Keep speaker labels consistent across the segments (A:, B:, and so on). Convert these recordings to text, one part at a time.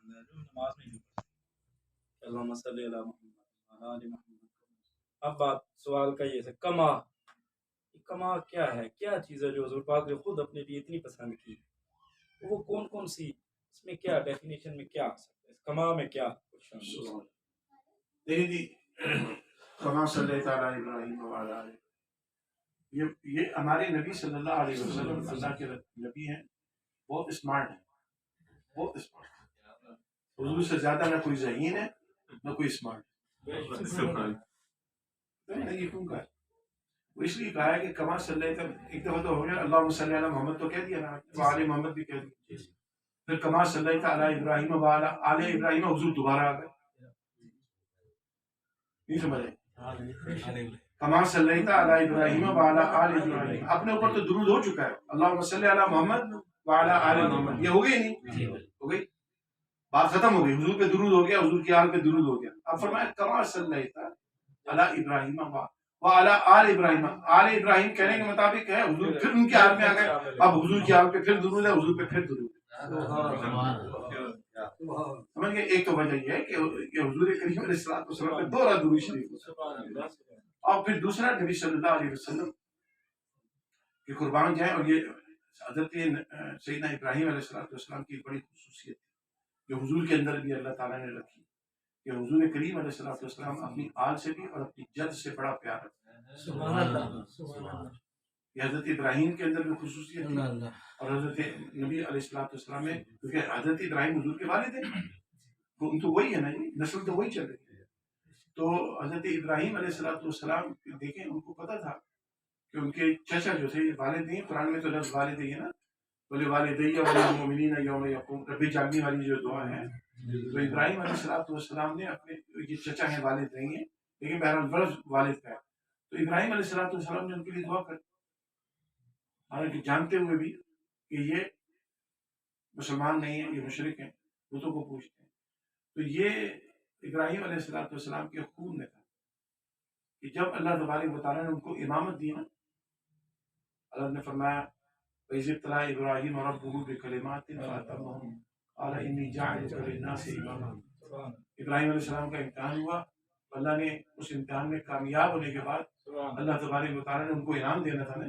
A: اندر جو نماز میں نہیں پڑھتے اللہم صلی علی محمد وعلی آل محمد. اب بات سوال کا یہ ہے کما کیا ہے، کیا چیز ہے جو حضور پاک نے خود اپنے لیے اتنی پسند کی، وہ کون سی، اس میں کیا ڈیفینیشن میں کیا آ سکتا ہے، اس کما میں کیا کچھ
B: دیکھیں جی، کما صلی اللہ علیہ ابراہیم وعلی آل، یہ ہمارے نبی صلی اللہ علیہ وسلم اللہ کے نبی ہیں، بہت اسمارٹ ہیں، بہت اسمارٹ ہیں. حضور سے زیادہ نہ کوئی ذہین ہے نہ کوئی اسمارٹ ہے. یہ کیوں کہا؟ وہ اس لیے کہا ہے کہ کما صلی اللہ، ایک دفعہ تو ہو گیا اللہم صلی علی محمد تو کہہ دیا نا، وعلی محمد بھی کہہ دیا، پھر کما صلی اللہ علی ابراہیم وعلی آل ابراہیم حضور دوبارہ آ گئے. نہیں سمجھے؟ کما صلی اللہ علی ابراہیم وعلی آل ابراہیم، اپنے اوپر تو درود ہو چکا ہے، اللہم صلی علی محمد وعلی آل محمد، یہ ہو گئی نہیں؟ ہو گئی، بات ختم ہو گئی. حضور پہ درود ہو گیا، حضور کی آل پہ درود ہو گیا. اب فرمایا کما صلی اللہ علی ابراہیم وعلی آل ابراہیم، آل ابراہیم کہنے کے مطابق ہے حضور پھر ان کی آل میں آ گئے، اب حضور کی آل پہ پھر درود ہے، حضور پہ پھر درود ہے. سمجھ گئے؟ ایک تو وجہ یہ ہے کہ حضور کریم علیہ الصلوۃ والسلام پہ دوہرا درود شریف، اور پھر دوسرا نبی صلی اللہ علیہ وسلم کے قربان جائیں. اور یہ حضرت سیدنا ابراہیم علیہ الصلوۃ والسلام کی بڑی خصوصیت ہے جو حضور کے اندر بھی اللہ تعالیٰ نے رکھی، کہ حضور کریم علیہ الصلوۃ والسلام اپنی آل سے بھی اور اپنی جد سے بڑا پیار رکھتے ہیں. سبحان اللہ. یہ حضرت ابراہیم کے اندر بھی خصوصیت تھی، اور حضرت نبی علیہ الصلوۃ والسلام میں، کیونکہ حضرت ابراہیم حضور کے والد ہیں، ان تو وہی ہے نا، نسل تو وہی چل رہی ہے. تو حضرت ابراہیم علیہ الصلوۃ والسلام دیکھیں، ان کو پتہ تھا کہ ان کے چچا جو تھے والد نہیں، قرآن میں تو لفظ والد ہی ہے نا، بولے والدی والمؤمنین یوم یقوم، رب جاگنے والی جو دعا ہے. تو ابراہیم علیہ الصلوۃ والسلام نے اپنے، یہ چچا ہیں والد نہیں ہیں لیکن بہرحال فرض والد کا ہے، تو ابراہیم علیہ الصلوۃ والسلام نے ان کے لیے دعا کر، حالانکہ جانتے ہوئے بھی کہ یہ مسلمان نہیں ہیں، یہ مشرک ہیں، بتوں کو پوچھتے ہیں. تو یہ ابراہیم علیہ الصلوۃ والسلام کے خون میں تھا کہ جب اللہ تبارک و تعالیٰ نے ان کو امامت دی نا، اللہ نے فرمایا وَإِذِ ابْتَلَىٰ إِبْرَاهِيمَ رَبُّهُ بِكَلِمَاتٍ فَأَتَمَّهُنَّ قَالَ إِنِّي جَاعِلُكَ لِلنَّاسِ إِمَامًا. ابراہیم علیہ السلام کا امتحان ہوا، اللہ نے اس امتحان میں کامیاب ہونے کے بعد اللہ تبارک و تعالیٰ نے ان کو انعام دینا تھا نا.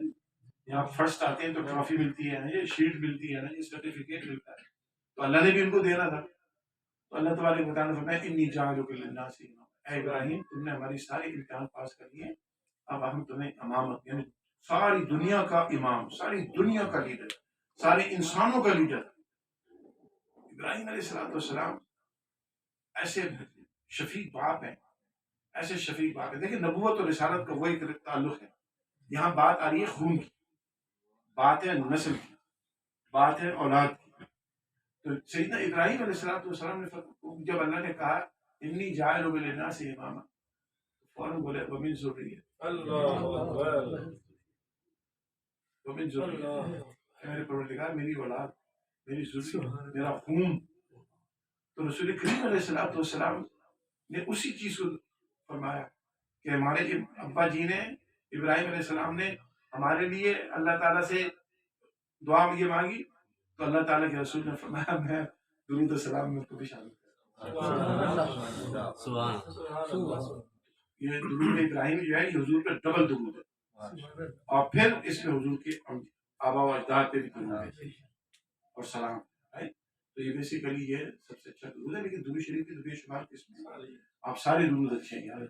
B: یہاں فرسٹ آتے ہیں تو ٹرافی ملتی ہے نا، یہ شیٹ ملتی ہے نا، یہ سرٹیفکیٹ ملتا ہے، تو اللہ نے بھی ان کو دینا تھا. تو اللہ تبارک و تعالیٰ نے فرمایا انی جاعلک للناس اماما، اے ابراہیم تم نے ہماری ساری امتحان پاس کر لیے، اب ہم تمہیں امامت، یعنی ساری دنیا کا امام، ساری دنیا کا لیڈر، سارے انسانوں کا لیڈر. ابراہیم علیہ السلام ایسے شفیق باپ ہیں، ایسے شفیق باپ ہیں. دیکھیں نبوت اور رسالت کا وہی تعلق ہے. یہاں بات آ رہی ہے خون کی، بات ہے نسل کی، بات ہے اولاد کی. تو سیدنا ابراہیم علیہ السلام نے جب اللہ نے کہا انی جاعلک للناس اماما، فوراً بولے ومن ذریۃ، ومن ذریۃ، میرے پروردگار میری اولاد، میری ذریت، میرا خون. تو رسول کریم علیہ السلام نے اسی چیز کو فرمایا کہ ہمارے ابا جی نے، ابراہیم علیہ السلام نے ہمارے لیے اللہ تعالیٰ سے دعا یہ مانگی، تو اللہ تعالیٰ کے رسول نے فرمایا میں درود و سلام میں کو بھی شامل کروں. یہ درود ابراہیم جو ہے یہ حضور پہ ڈبل درود ہے، اور پھر اس میں حضور کے آبا و اجداد پہ بھی درود ہے اور سلام ہے. تو یہ بیسیکلی یہ سب سے اچھا درود ہے. لیکن درود شریف کی تو بے شمار قسمیں، آپ سارے درود اچھے ہیں یار.